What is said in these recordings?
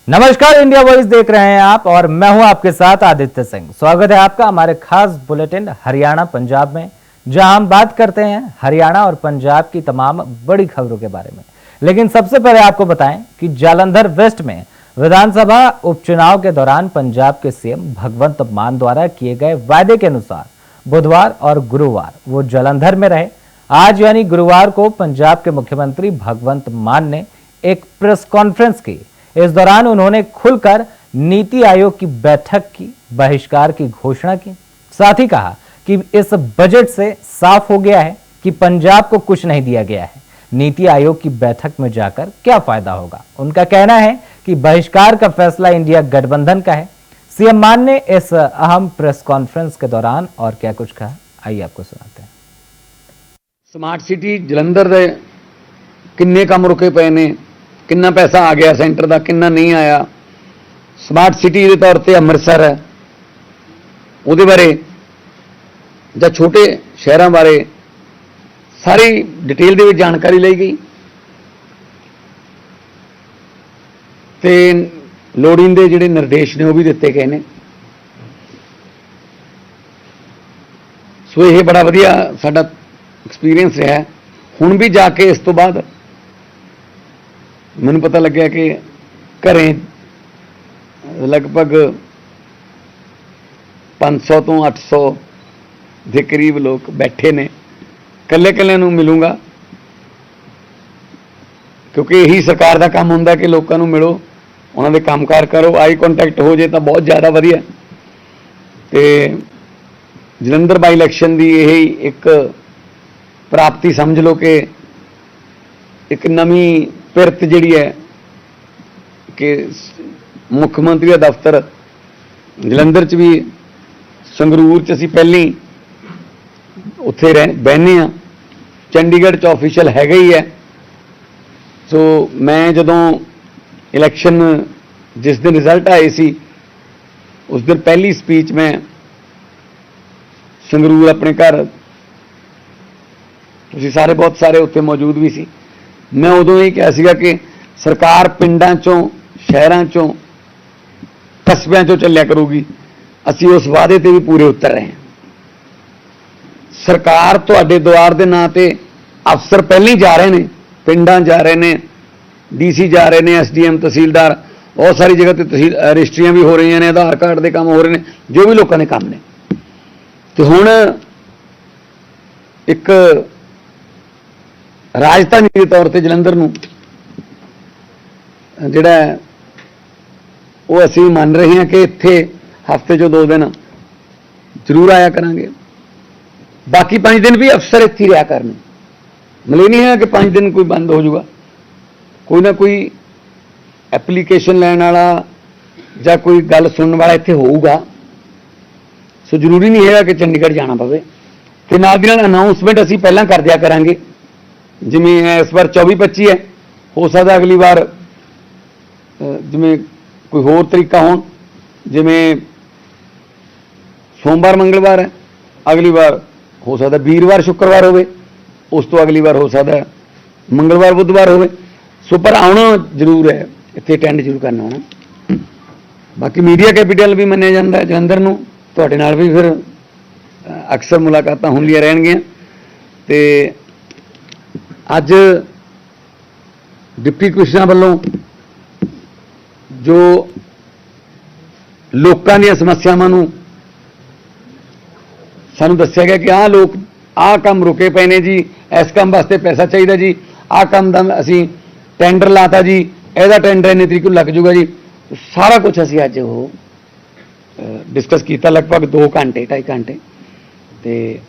नमस्कार, India voice देख रहे हैं आप और मैं हूं आपके साथ आदित्य सिंह। स्वागत है आपका हमारे खास बुलेटिन हरियाणा पंजाब में, जहां हम बात करते हैं हरियाणा और पंजाब की तमाम बड़ी खबरों के बारे में। लेकिन सबसे पहले आपको बताएं कि जालंधर वेस्ट में विधानसभा उपचुनाव के दौरान पंजाब के सीएम भगवंत मान द्वारा किए गए वायदे के अनुसार बुधवार और गुरुवार वो जालंधर में रहे। आज यानी गुरुवार को पंजाब के मुख्यमंत्री भगवंत मान ने एक प्रेस कॉन्फ्रेंस की। इस दौरान उन्होंने खुलकर नीति आयोग की बैठक की बहिष्कार की घोषणा की। साथ ही कहा कि इस बजट से साफ हो गया है कि पंजाब को कुछ नहीं दिया गया है। नीति आयोग की बैठक में जाकर क्या फायदा होगा। उनका कहना है कि बहिष्कार का फैसला इंडिया गठबंधन का है। सीएम मान ने इस अहम प्रेस कॉन्फ्रेंस के दौरान और क्या कुछ कहा, आइए आपको सुनाते हैं। स्मार्ट सिटी जलंधर दे किन्ने काम रुके पे ने, किन्ना पैसा आ गया सेंटर का, किन्ना नहीं आया। स्मार्ट सिटी के तौर पर अमृतसर है, वो बारे या छोटे शहरों बारे सारी डिटेल दे जानकारी ली गई ते लोड़ींदे जिहड़े निर्देश ने वो भी दिते गए ने। सो ये बड़ा वधिया साडा एक्सपीरियंस रहा। हुण भी जाके इस तो बाद मैनूं पता लग्या कि घरें लगभग 500 तो 800 के करीब लोग बैठे ने। कल्ले कल्ले नूं मिलूंगा क्योंकि यही सरकार का काम हुंदा कि लोगों नूं मिलो, उन्होंने कामकार करो, आई कॉन्टैक्ट हो जाए तो बहुत ज़्यादा वधिया। ते जलंधर बाई इलैक्शन की यही एक प्राप्ति समझ लो कि एक नवी पिरत जिहड़ी है कि मुख्यमंत्री का दफ्तर जलंधर च भी, संगरूर च असीं पहली उत्थे बहने हाँ, चंडीगढ़ च ऑफिशियल हैगा ही है। सो मैं जदों इलैक्शन जिस दिन रिजल्ट आए सी उस दिन पहली स्पीच में संगरूर अपने घर, तुसीं सारे बहुत सारे उत्थे मौजूद भी सी। मैं उदों ही कहा सीगा कि सरकार पिंडां चों, शहरां चों, कस्बियां चों चलिया करूगी। असीं उस वादे ते भी पूरे उतर रहे हैं। सरकार तुहाडे द्वार दे नां ते अफसर पहले ही जा रहे हैं, पिंडां जा रहे हैं, डीसी जा रहे हैं, एसडीएम, तहसीलदार, बहुत सारी जगह ते तहसील रजिस्ट्रियां भी हो रही हैं, आधार कार्ड के काम हो रहे हैं, जो भी लोगों ने काम ने। तो हुण एक राजधानी के तौर पर जलंधर नूं जिहड़ा वो असीं मान रहे हैं कि इत्थे हफ्ते चो 2 दिन जरूर आया करांगे। बाकी 5 दिन भी अफसर इत्थे रहा करने। मतलब नहीं है कि 5 दिन कोई बंद हो जाऊगा। कोई ना कोई एप्लीकेशन लैण वाला या कोई गल सुनने वाला इत्थे होऊगा। सो जरूरी नहीं है कि चंडीगढ़ जाना पवे। ते नाल दी नाल अनाउंसमेंट असीं पहलां कर दिया करांगे। जिवें इस बार 24-25 है, हो सकता अगली बार जिवें कोई होर तरीका हो, जिवें सोमवार मंगलवार है, अगली बार हो सकता वीरवार शुक्रवार होवे, उस तो अगली बार हो सकता मंगलवार बुधवार होवे। सो पर आना जरूर है, इत्थे अटेंड जरूर करना होना। बाकी मीडिया कैपीटल भी मन्निया जाता है जलंधर नूं, तुहाडे नाल भी फिर अक्सर मुलाकातां होंदियां रहणगीਆਂ। ते अज डिप्टी कमिश्नर वालों जो लोगों दी समस्यावां नूं सानूं दस्सिया गया कि आह लोग आह काम रुके पे ने जी, इस काम वास्ते पैसा चाहिए जी, आह काम दा असीं टेंडर लाता जी, ਇਹਦਾ टेंडर इन्नी तरीक लग जूगा जी। सारा कुछ असीं अज वो डिस्कस किया लगभग 2 घंटे 2.5 घंटे। ते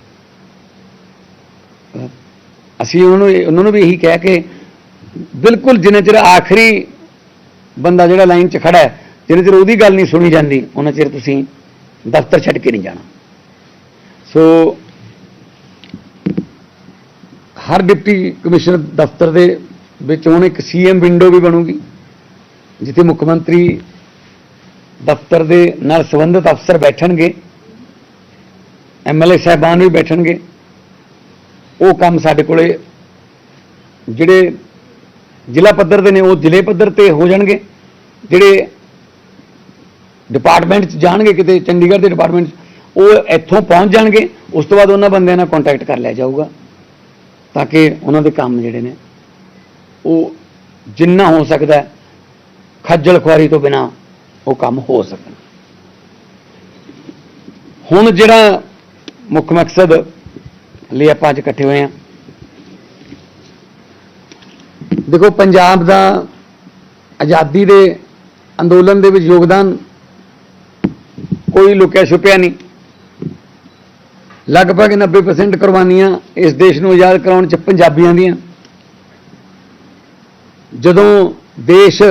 असीं उन्होंने भी यही कहा कि बिल्कुल जिन्ने चिर आखिरी बंदा जिहड़ा लाइन च खड़ा है, जिन्ने चिर उहदी गल नहीं सुनी जाती, उन्ने चिर तुसीं दफ्तर छड्ड के नहीं जाना। सो हर डिप्टी कमिश्नर दफ्तर दे विच हुण एक सीएम विंडो भी बनूगी, जिथे मुख्यमंत्री दफ्तर दे नाल संबंधित अफसर बैठणगे, MLA साहबान भी बैठणगे। वो काम साडे कोले जिहड़े जिला पद्धर दे ने वो जिले पद्धर ते हो जाणगे, ਜਿਹੜੇ ਡਿਪਾਰਟਮੈਂਟ 'ਚ ਜਾਣਗੇ, ਕਿਤੇ ਚੰਡੀਗੜ੍ਹ ਦੇ ਡਿਪਾਰਟਮੈਂਟ 'ਚ, ਉਹ ਇੱਥੋਂ ਪਹੁੰਚ ਜਾਣਗੇ। ਉਸ ਤੋਂ ਬਾਅਦ ਉਹਨਾਂ ਬੰਦਿਆਂ ਨਾਲ ਕੰਟੈਕਟ ਕਰ ਲਿਆ ਜਾਊਗਾ ਤਾਂ ਕਿ ਉਹਨਾਂ ਦੇ ਕੰਮ ਜਿਹੜੇ ਨੇ ਉਹ ਜਿੰਨਾ ਹੋ ਸਕਦਾ ਖੱਜਲ ਖੁਆਰੀ ਤੋਂ ਬਿਨਾਂ ਉਹ ਕੰਮ ਹੋ ਸਕਣ। ਹੁਣ ਜਿਹੜਾ ਮੁੱਖ ਮਕਸਦ ਲਈ ਆਪਾਂ ਅੱਜ ਇਕੱਠੇ ਹੋਏ ਹਾਂ, ਦੇਖੋ ਪੰਜਾਬ ਦਾ ਆਜ਼ਾਦੀ ਦੇ ਅੰਦੋਲਨ ਦੇ ਵਿੱਚ ਯੋਗਦਾਨ ਕੋਈ ਲੁਕਿਆ ਛੁਪਿਆ ਨਹੀਂ। ਲਗਭਗ 90% ਕੁਰਬਾਨੀਆਂ ਇਸ ਦੇਸ਼ ਨੂੰ ਆਜ਼ਾਦ ਕਰਾਉਣ 'ਚ ਪੰਜਾਬੀਆਂ ਦੀਆਂ। ਜਦੋਂ ਦੇਸ਼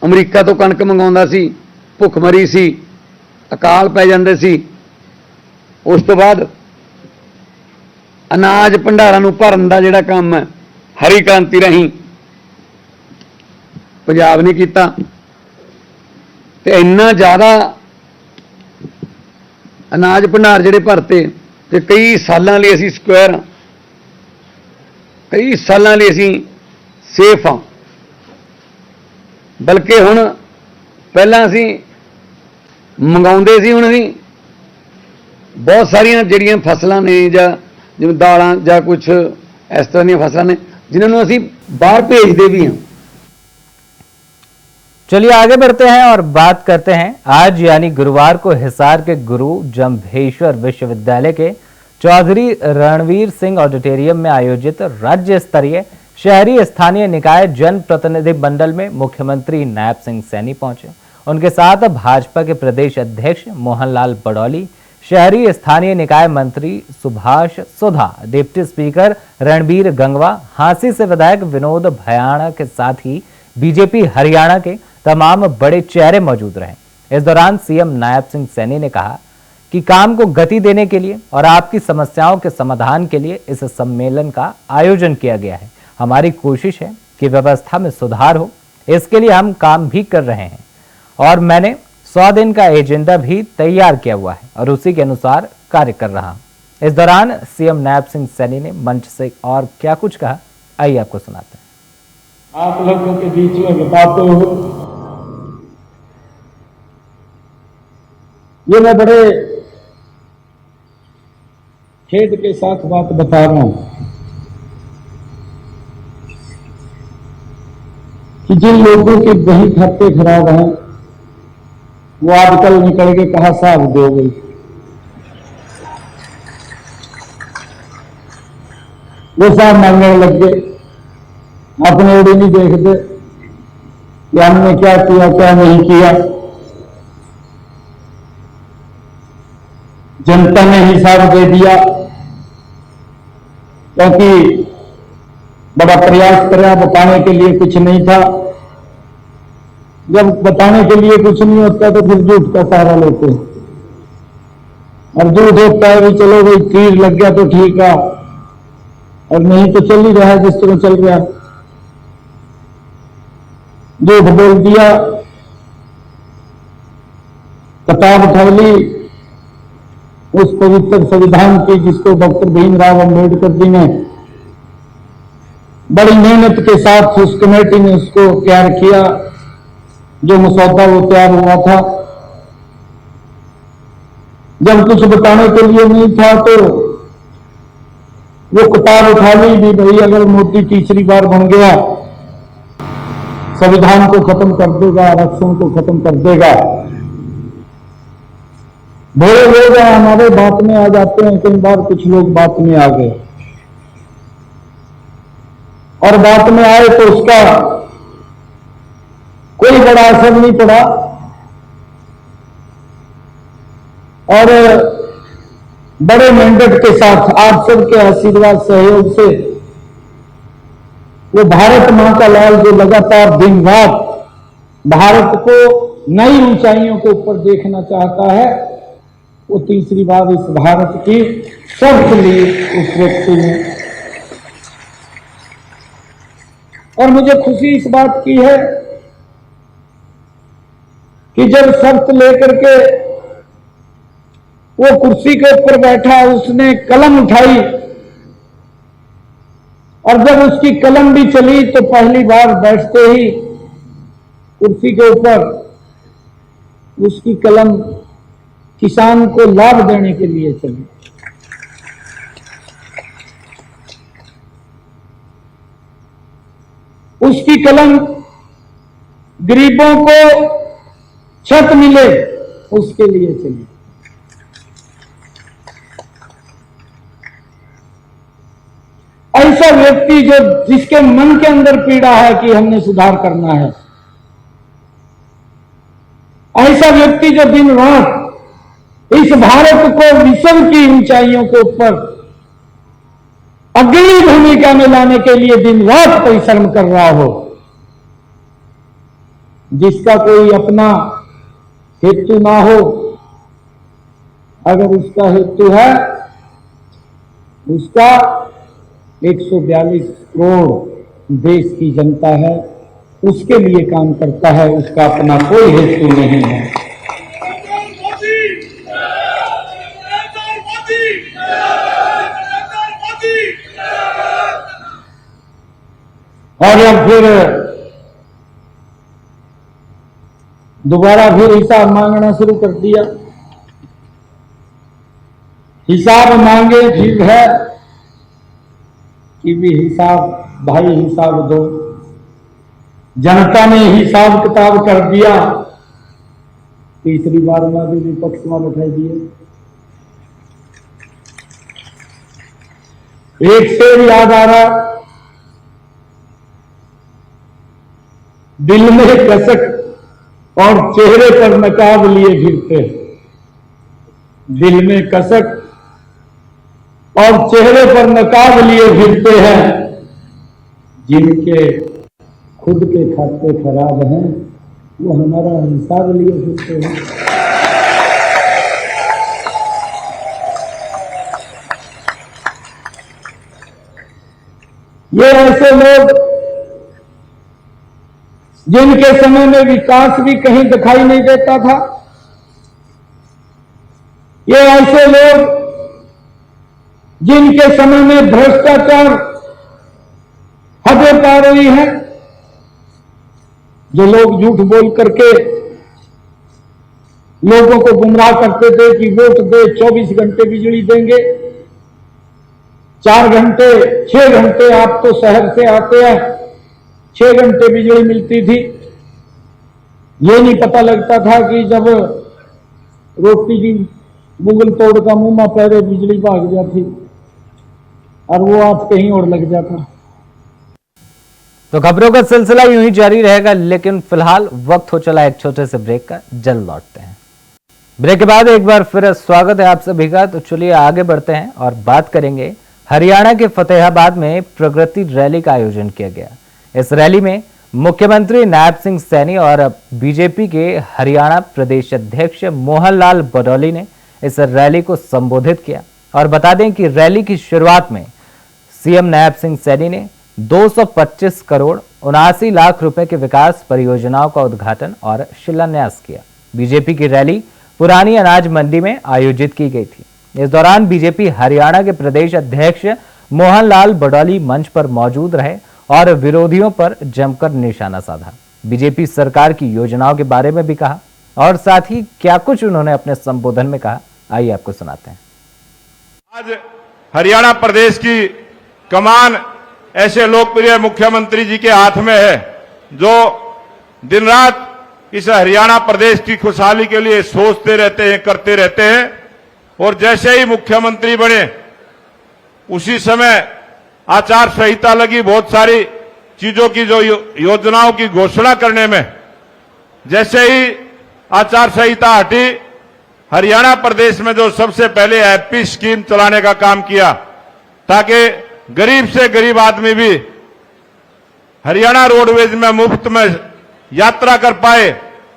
ਅਮਰੀਕਾ ਤੋਂ ਕਣਕ ਮੰਗਵਾਉਂਦਾ ਸੀ, ਭੁੱਖਮਰੀ ਸੀ, ਅਕਾਲ ਪੈ ਜਾਂਦੇ ਸੀ, ਉਸ ਤੋਂ ਬਾਅਦ ਅਨਾਜ ਭੰਡਾਰਾਂ ਨੂੰ ਭਰਨ ਦਾ ਜਿਹੜਾ ਕੰਮ ਹੈ ਹਰੀ ਕ੍ਰਾਂਤੀ ਰਾਹੀਂ ਪੰਜਾਬ ਨੇ ਕੀਤਾ। ਤੇ ਇੰਨਾ ਜ਼ਿਆਦਾ ਅਨਾਜ ਭੰਡਾਰ ਜਿਹੜੇ ਭਰਤੇ ਤੇ ਕਈ ਸਾਲਾਂ ਲਈ ਅਸੀਂ ਸਕੁਅਰ ਹਾਂ, ਕਈ ਸਾਲਾਂ ਲਈ ਅਸੀਂ ਸੇਫ ਹਾਂ। ਬਲਕਿ ਹੁਣ ਪਹਿਲਾਂ ਅਸੀਂ ਮੰਗਾਉਂਦੇ ਸੀ, ਹੁਣ ਅਸੀਂ ਬਹੁਤ ਸਾਰੀਆਂ ਜਿਹੜੀਆਂ ਫਸਲਾਂ ਨੇ ਜਾਂ ਜਿਵੇਂ ਦਾਲਾਂ ਜਾਂ ਕੁਝ ਇਸ ਤਰ੍ਹਾਂ ਦੀਆਂ ਫਸਲਾਂ ਨੇ ਜਿਨ੍ਹਾਂ ਨੂੰ ਅਸੀਂ ਬਾਹਰ ਭੇਜਦੇ भी हैं। चलिए आगे बढ़ते हैं और बात करते हैं आज यानी गुरुवार को हिसार के गुरु जम्भेश्वर विश्वविद्यालय के चौधरी रणवीर सिंह ऑडिटोरियम में आयोजित राज्य स्तरीय शहरी स्थानीय निकाय जन प्रतिनिधि मंडल में मुख्यमंत्री नायब सिंह सैनी पहुंचे। उनके साथ भाजपा के प्रदेश अध्यक्ष मोहनलाल बड़ौली, शहरी स्थानीय निकाय मंत्री सुभाष सुधा, डिप्टी स्पीकर रणबीर गंगवा, हांसी से विधायक विनोद भयाणा के साथ ही बीजेपी हरियाणा के तमाम बड़े चेहरे मौजूद रहे। इस दौरान सीएम नायब सिंह सैनी ने कहा कि काम को गति देने के लिए और आपकी समस्याओं के समाधान के लिए इस सम्मेलन का आयोजन किया गया है। हमारी कोशिश है कि व्यवस्था में सुधार हो, इसके लिए हम काम भी कर रहे हैं और मैंने 100 दिन का एजेंडा भी तैयार किया हुआ है और उसी के अनुसार कार्य कर रहा हूं। इस दौरान सीएम नायब सिंह सैनी ने मंच से और क्या कुछ कहा, आइए आपको सुनाते हैं। आप लोगों के बीच में बताते हुए ये मैं बड़े खेद के साथ बात बता रहा हूं कि जिन लोगों के बही खाते खराब हैं वो आजकल निकल के कहा साहब दो गई। वो साहब मांगने लग गए, अपने ओर नहीं देखते कि हमने क्या किया क्या नहीं किया। जनता ने हिसाब दे दिया क्योंकि बड़ा प्रयास करा, बताने के लिए कुछ नहीं था। जब बताने के लिए कुछ नहीं होता तो फिर झूठ का सहारा लेते हैं और झूठ होता है भी चलो भाई तीर लग गया तो ठीक है और नहीं तो चल ही रहा है जिस तरह चल रहा है। झूठ बोल दिया, किताब उठा ली उस पवित्र संविधान की जिसको डॉक्टर भीमराव अंबेडकर जी ने बड़ी मेहनत के साथ उस कमेटी ने उसको तैयार किया। जो मसौदा वो तैयार हुआ था, जब कुछ बताने के लिए नहीं था तो वो किताब उठा ली भी भाई अगर मोदी तीसरी बार बन गया संविधान को खत्म कर देगा, आरक्षण को खत्म कर देगा। बड़े लोग हमारे बात में आ जाते हैं, कई बार कुछ लोग बात में आ गए और बात में आए तो उसका कोई बड़ा असर नहीं पड़ा और बड़े मेहनत के साथ आप सबके आशीर्वाद सहयोग से वो भारत मां का लाल जो लगातार दिन रात भारत को नई ऊंचाइयों के ऊपर देखना चाहता है, वो तीसरी बार इस भारत की शर्त ली उस व्यक्ति ने। और मुझे खुशी इस बात की है कि जब शर्त लेकर के वो कुर्सी के ऊपर बैठा, उसने कलम उठाई और जब उसकी कलम भी चली तो पहली बार बैठते ही कुर्सी के ऊपर उसकी कलम किसान को लाभ देने के लिए चली। उसकी कलम गरीबों को छत मिले उसके लिए चली। ऐसा व्यक्ति जो जिसके मन के अंदर पीड़ा है कि हमने सुधार करना है, ऐसा व्यक्ति जो दिन रात इस भारत को विश्व की ऊंचाइयों के ऊपर अग्रणी भूमिका में लाने के लिए दिन रात परिश्रम कर रहा हो, जिसका कोई अपना हेतु ना हो, अगर उसका हेतु है उसका 142 करोड़ देश की जनता है, उसके लिए काम करता है, उसका अपना कोई हेतु नहीं है। और अब फिर दोबारा फिर हिसाब मांगना शुरू कर दिया। हिसाब मांगे फिर है कि भी हिसाब, भाई हिसाब दो। जनता ने हिसाब किताब कर दिया, तीसरी बार में भी विपक्ष में बैठाई दिए। एक शेर याद आ रहा, दिल में कसक और चेहरे पर नकाब लिए फिरते। दिल में कसक और चेहरे पर नकाब लिए फिरते हैं, जिनके खुद के खाते खराब हैं वो हमारा हिसाब लिए फिरते हैं। ये ऐसे लोग जिनके समय में विकास भी कहीं दिखाई नहीं देता था, ये ऐसे लोग जिनके समय में भ्रष्टाचार हदें पार हुई है, जो लोग झूठ बोल करके लोगों को गुमराह करते थे कि वोट दे 24 घंटे बिजली देंगे, 4 घंटे 6 घंटे, आप तो शहर से आते हैं 6 घंटे बिजली मिलती थी। ये नहीं पता लगता था कि जब रोटी की मुगल तोड़ का मुंह में पहले बिजली भाग जाती और वो आप कहीं और लग जाता। तो खबरों का सिलसिला यूं ही जारी रहेगा, लेकिन फिलहाल वक्त हो चला एक छोटे से ब्रेक का। जल्द लौटते हैं। ब्रेक के बाद एक बार फिर स्वागत है आप सभी का। तो चलिए आगे बढ़ते हैं और बात करेंगे हरियाणा के फतेहाबाद में प्रगति रैली का आयोजन किया गया। इस रैली में मुख्यमंत्री नायब सिंह सैनी और बीजेपी के हरियाणा प्रदेश अध्यक्ष मोहन लाल बडौली ने इस रैली को संबोधित किया। और बता दें कि रैली की शुरुआत में सीएम नायब सिंह सैनी ने 225 करोड़ 79 लाख रुपए के विकास परियोजनाओं का उद्घाटन और शिलान्यास किया। बीजेपी की रैली पुरानी अनाज मंडी में आयोजित की गई थी। इस दौरान बीजेपी हरियाणा के प्रदेश अध्यक्ष मोहन लाल बडौली मंच पर मौजूद रहे और विरोधियों पर जमकर निशाना साधा। बीजेपी सरकार की योजनाओं के बारे में भी कहा और साथ ही क्या कुछ उन्होंने अपने संबोधन में कहा, आइए आपको सुनाते हैं। आज हरियाणा प्रदेश की कमान ऐसे लोकप्रिय मुख्यमंत्री जी के हाथ में है, जो दिन रात इस हरियाणा प्रदेश की खुशहाली के लिए सोचते रहते हैं, करते रहते हैं। और जैसे ही मुख्यमंत्री बने उसी समय आचार संहिता लगी, बहुत सारी चीजों की जो योजनाओं की घोषणा करने में। जैसे ही आचार संहिता हटी, हरियाणा प्रदेश में जो सबसे पहले हैप्पी स्कीम चलाने का काम किया, ताकि गरीब से गरीब आदमी भी हरियाणा रोडवेज में मुफ्त में यात्रा कर पाए,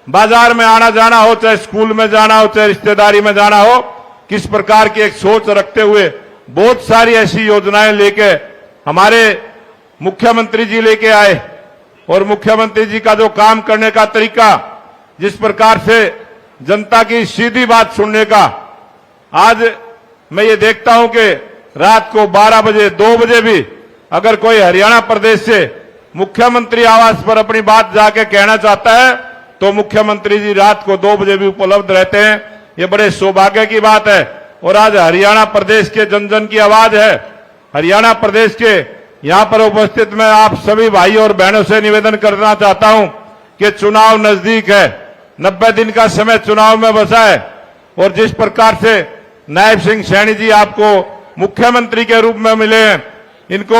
बाजार में आना जाना हो, चाहे स्कूल में जाना हो, चाहे रिश्तेदारी में जाना हो। किस प्रकार की एक सोच रखते हुए बहुत सारी ऐसी योजनाएं लेके हमारे मुख्यमंत्री जी लेके आए। और मुख्यमंत्री जी का जो काम करने का तरीका, जिस प्रकार से जनता की सीधी बात सुनने का, आज मैं ये देखता हूं कि रात को 12 बजे 2 बजे भी अगर कोई हरियाणा प्रदेश से मुख्यमंत्री आवास पर अपनी बात जाके कहना चाहता है तो मुख्यमंत्री जी रात को 2 बजे भी उपलब्ध रहते हैं। ये बड़े सौभाग्य की बात है। और आज हरियाणा प्रदेश के जन जन की आवाज है। हरियाणा प्रदेश के यहां पर उपस्थित मैं आप सभी भाई और बहनों से निवेदन करना चाहता हूं कि चुनाव नजदीक है। 90 दिन का समय चुनाव में बचा है और जिस प्रकार से नायब सिंह सैनी जी आपको मुख्यमंत्री के रूप में मिले हैं, इनको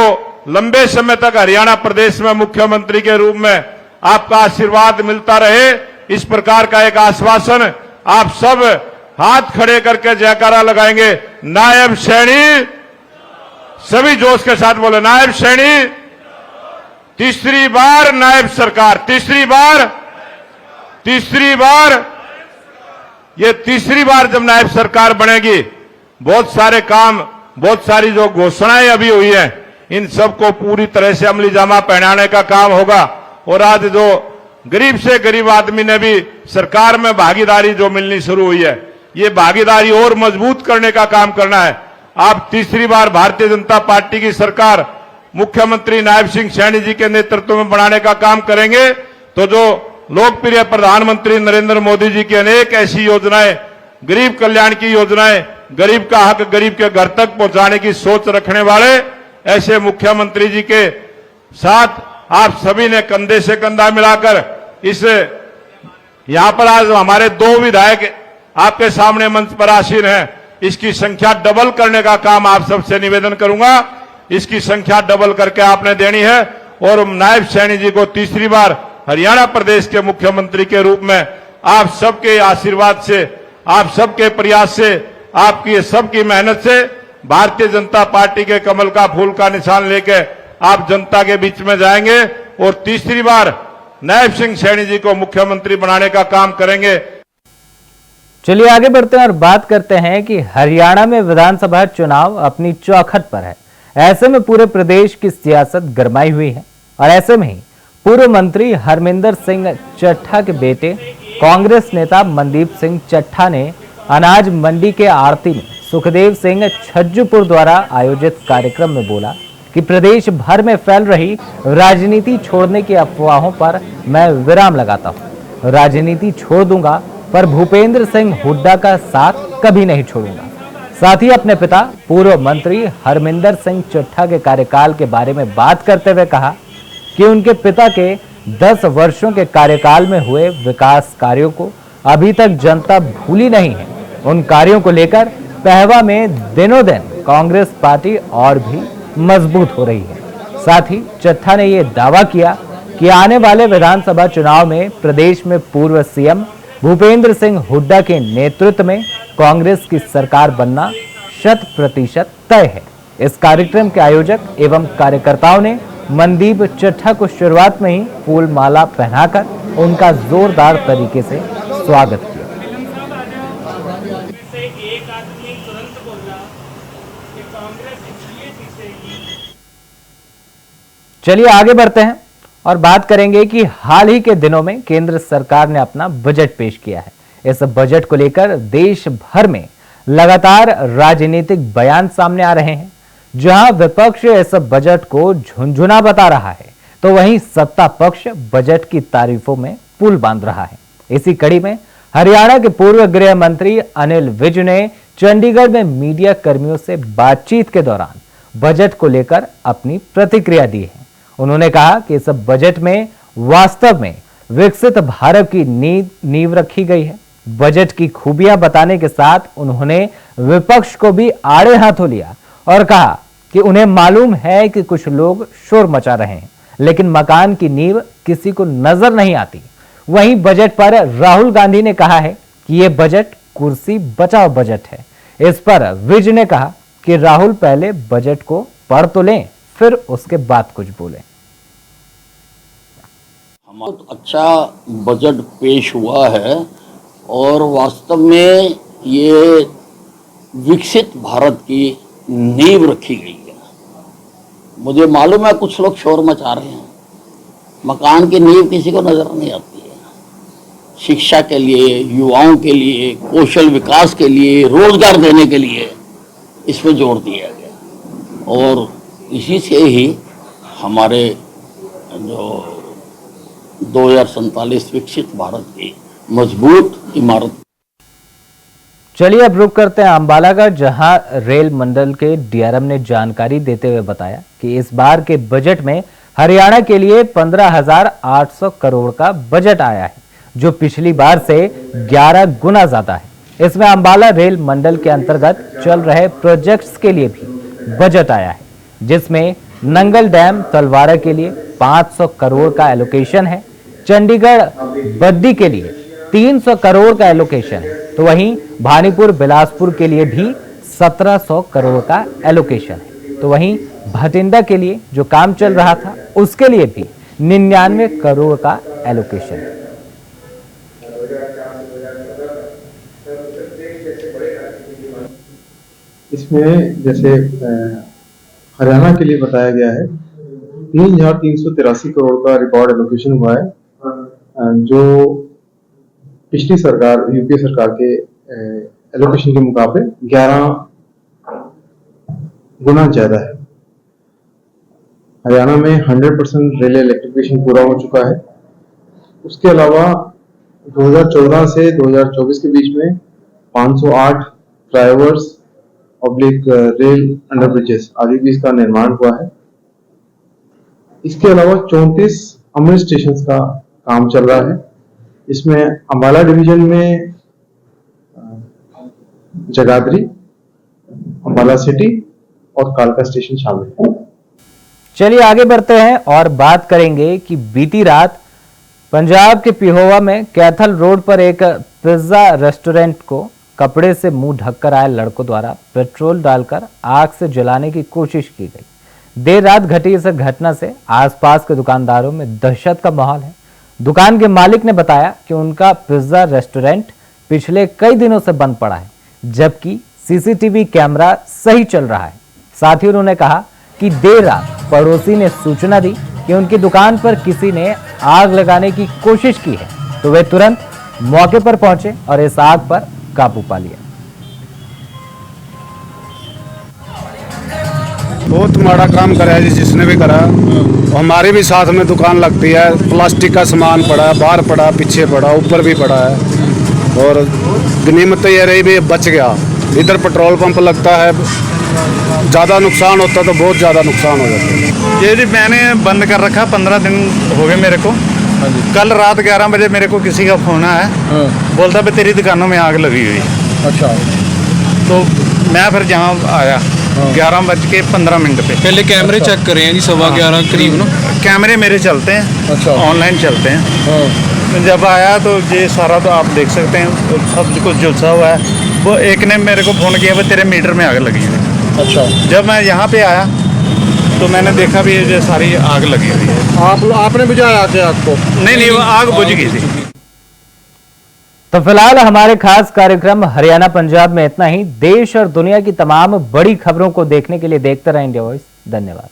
लंबे समय तक हरियाणा प्रदेश में मुख्यमंत्री के रूप में आपका आशीर्वाद मिलता रहे, इस प्रकार का एक आश्वासन आप सब हाथ खड़े करके जयकारा लगाएंगे। नायब सैनी, सभी जोश के साथ बोले नायब सैनी। तीसरी बार नायब सरकार, तीसरी बार ये तीसरी बार जब नायब सरकार बनेगी, बहुत सारे काम, बहुत सारी जो घोषणाएं अभी हुई है, इन सबको पूरी तरह से अमली जामा पहनाने का काम होगा। और आज जो गरीब से गरीब आदमी ने भी सरकार में भागीदारी जो मिलनी शुरू हुई है, ये भागीदारी और मजबूत करने का काम करना है। आप तीसरी बार भारतीय जनता पार्टी की सरकार मुख्यमंत्री नायब सिंह सैनी जी के नेतृत्व में बनाने का काम करेंगे तो जो लोकप्रिय प्रधानमंत्री नरेंद्र मोदी जी की अनेक ऐसी योजनाएं, गरीब कल्याण की योजनाएं, गरीब का हक गरीब के घर तक पहुंचाने की सोच रखने वाले ऐसे मुख्यमंत्री जी के साथ आप सभी ने कंधे से कंधा मिलाकर इस यहां पर आज हमारे 2 विधायक आपके सामने मंच पर आसीन हैं, इसकी संख्या डबल करने का काम आप सबसे निवेदन करूंगा। इसकी संख्या डबल करके आपने देनी है और नायब सैनी जी को तीसरी बार हरियाणा प्रदेश के मुख्यमंत्री के रूप में आप सबके आशीर्वाद से, आप सबके प्रयास से, आपकी सबकी मेहनत से भारतीय जनता पार्टी के कमल का फूल का निशान लेके आप जनता के बीच में जाएंगे और तीसरी बार नायब सिंह सैनी जी को मुख्यमंत्री बनाने का काम करेंगे। चलिए आगे बढ़ते हैं और बात करते हैं कि हरियाणा में विधानसभा चुनाव अपनी चौखट पर है। ऐसे में पूरे प्रदेश की सियासत गरमाई हुई है और ऐसे में ही पूर्व मंत्री हरमिंदर सिंह चट्ठा के बेटे कांग्रेस नेता मनदीप सिंह चट्ठा ने अनाज मंडी के आड़ती में सुखदेव सिंह छज्जूपुर द्वारा आयोजित कार्यक्रम में बोला कि प्रदेश भर में फैल रही राजनीति छोड़ने की अफवाहों पर मैं विराम लगाता हूं। राजनीति छोड़ दूंगा पर भूपेंद्र सिंह हुड्डा का साथ कभी नहीं छोड़ूंगा। साथ ही अपने पिता पूर्व मंत्री हरमिंदर सिंह चट्ठा के कार्यकाल के बारे में बात करते हुए कहा कि उनके पिता के 10 वर्षों के कार्यकाल में हुए विकास कार्यों को अभी तक जनता भूली नहीं है। उन कार्यों को लेकर पहवा में दिनों दिन कांग्रेस पार्टी और भी मजबूत हो रही है। साथ ही चट्ठा ने यह दावा किया कि आने वाले विधानसभा चुनाव में प्रदेश में पूर्व सीएम भूपेंद्र सिंह हुड्डा के नेतृत्व में कांग्रेस की सरकार बनना 100% तय है। इस कार्यक्रम के आयोजक एवं कार्यकर्ताओं ने मनदीप चट्ठा को शुरुआत में ही फूल माला पहनाकर उनका जोरदार तरीके से स्वागत किया। चलिए आगे बढ़ते हैं और बात करेंगे कि हाल ही के दिनों में केंद्र सरकार ने अपना बजट पेश किया है। इस बजट को लेकर देश भर में लगातार राजनीतिक बयान सामने आ रहे हैं। जहां विपक्ष इस बजट को झुनझुना बता रहा है तो वहीं सत्ता पक्ष बजट की तारीफों में पुल बांध रहा है। इसी कड़ी में हरियाणा के पूर्व गृह मंत्री अनिल विज ने चंडीगढ़ में मीडिया कर्मियों से बातचीत के दौरान बजट को लेकर अपनी प्रतिक्रिया दी है। उन्होंने कहा कि इस बजट में वास्तव में विकसित भारत की नींव रखी गई है। बजट की खूबियां बताने के साथ उन्होंने विपक्ष को भी आड़े हाथों लिया और कहा कि उन्हें मालूम है कि कुछ लोग शोर मचा रहे हैं, लेकिन मकान की नींव किसी को नजर नहीं आती। वहीं बजट पर राहुल गांधी ने कहा है कि यह बजट कुर्सी बचाओ बजट है। इस पर विज ने कहा कि राहुल पहले बजट को पढ़ तो लें, फिर उसके बाद कुछ बोले। बहुत अच्छा बजट पेश हुआ है और वास्तव में ये विकसित भारत की नींव रखी गई है। मुझे मालूम है कुछ लोग शोर मचा रहे हैं, मकान की नींव किसी को नजर नहीं आती है। शिक्षा के लिए, युवाओं के लिए, कौशल विकास के लिए, रोजगार देने के लिए इस पर जोर दिया गया और इसी से ही हमारे जो 2047 विकसित भारत की मजबूत इमारत। चलिए अब रुक करते हैं अंबाला का, जहां रेल मंडल के डीआरएम ने जानकारी देते हुए बताया कि इस बार के बजट में हरियाणा के लिए 15,800 करोड़ का बजट आया है, जो पिछली बार से 11 गुना ज्यादा है। इसमें अंबाला रेल मंडल के अंतर्गत चल रहे प्रोजेक्ट्स के लिए भी बजट आया है, जिसमें नंगल डैम तलवाड़ा के लिए 500 करोड़ का एलोकेशन है, चंडीगढ़ बद्दी के लिए 300 करोड़ का एलोकेशन है, तो वहीं भानीपुर बिलासपुर के लिए भी 1700 करोड़ का एलोकेशन है, तो वहीं भटिंडा के लिए जो काम चल रहा था उसके लिए भी 99 करोड़ का एलोकेशन है। इसमें जैसे हरियाणा के लिए बताया गया है 3,383 करोड़ का रिकॉर्ड एलोकेशन हुआ है, जो पिछली सरकार यूपीए सरकार के एलोकेशन के मुकाबले 11 गुना ज्यादा है। हरियाणा में 100% रेलवे इलेक्ट्रिफिकेशन पूरा हो चुका है। उसके अलावा 2014 से 2024 के बीच में 508 flyovers oblique rail under bridges आदि भी इसका निर्माण हुआ है। इसके अलावा 34 अमृत स्टेशन का काम चल रहा है। इसमें अंबाला डिवीजन में जगाधरी, अंबाला सिटी और कालका स्टेशन शामिल है। चलिए आगे बढ़ते हैं और बात करेंगे कि बीती रात पंजाब के पिहोवा में कैथल रोड पर एक पिज्जा रेस्टोरेंट को कपड़े से मुंह ढककर आए लड़कों द्वारा पेट्रोल डालकर आग से जलाने की कोशिश की गई। देर रात घटी इस घटना से आसपास के दुकानदारों में दहशत का माहौल है। दुकान के मालिक ने बताया कि उनका पिज्जा रेस्टोरेंट पिछले कई दिनों से बंद पड़ा है, जबकि सीसीटीवी कैमरा सही चल रहा है। साथ ही उन्होंने कहा कि देर रात पड़ोसी ने सूचना दी कि उनकी दुकान पर किसी ने आग लगाने की कोशिश की है, तो वे तुरंत मौके पर पहुंचे और इस आग पर काबू पा लिया। बहुत माड़ा काम करा है जिसने भी करा। हमारे भी साथ में दुकान लगती है, प्लास्टिक का सामान पड़ा है, बाहर पड़ा, पीछे पड़ा, ऊपर भी पड़ा है और गनीमत ये रही भी बच गया। इधर पेट्रोल पंप लगता है, ज़्यादा नुकसान होता तो बहुत ज़्यादा नुकसान हो जाता। ये जी मैंने बंद कर रखा, 15 दिन हो गए मेरे को। कल रात 11 बजे मेरे को किसी का फोन आया, बोलता भाई तेरी दुकानों में आग लगी हुई। अच्छा, तो मैं फिर जहाँ आया 11:15 पे। पहले कैमरे चेक करें हैं जी, 11:15 करीब ना कैमरे मेरे चलते हैं। अच्छा, ऑनलाइन चलते हैं। जब आया तो ये सारा तो आप देख सकते हैं, सब कुछ झुलसा हुआ है। वो एक ने मेरे को फ़ोन किया, वो तेरे मीटर में आग लगी हुई। अच्छा, जब मैं यहाँ पे आया तो मैंने देखा भी ये सारी आग लगी हुई है। आपने बुझाया आग को? नहीं, वो आग बुझ गई थी। तो फिलहाल हमारे खास कार्यक्रम हरियाणा पंजाब में इतना ही। देश और दुनिया की तमाम बड़ी खबरों को देखने के लिए देखते रहें इंडिया वॉइस। धन्यवाद।